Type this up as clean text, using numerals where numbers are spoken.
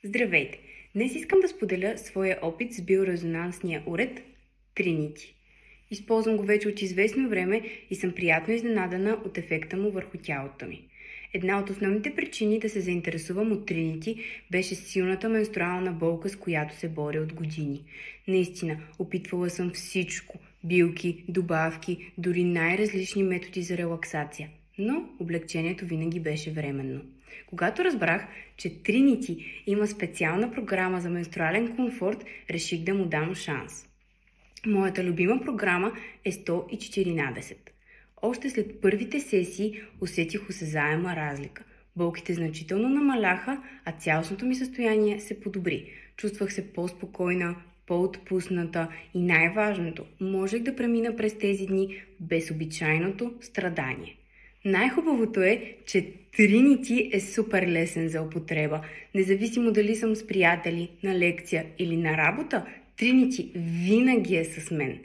Здравейте! Днес искам да споделя своя опит с биорезонансния уред Trinity. Използвам го вече от известно време и съм приятно изненадана от ефекта му върху тялото ми. Една от основните причини да се заинтересувам от Trinity беше силната менструална болка, с която се боря от години. Наистина, опитвала съм всичко – билки, добавки, дори най-различни методи за релаксация. Но облегчението винаги беше временно. Когато разбрах, че Trinity има специална програма за менструален комфорт, реших да му дам шанс. Моята любима програма е 114. Още след първите сесии усетих осезаема разлика. Болките значително намаляха, а цялостното ми състояние се подобри. Чувствах се по-спокойна, по-отпусната и най-важното, можех да премина през тези дни без обичайното страдание. Най-хубавото е, че Trinity е супер лесен за употреба. Независимо дали съм с приятели, на лекция или на работа, Trinity винаги е с мен.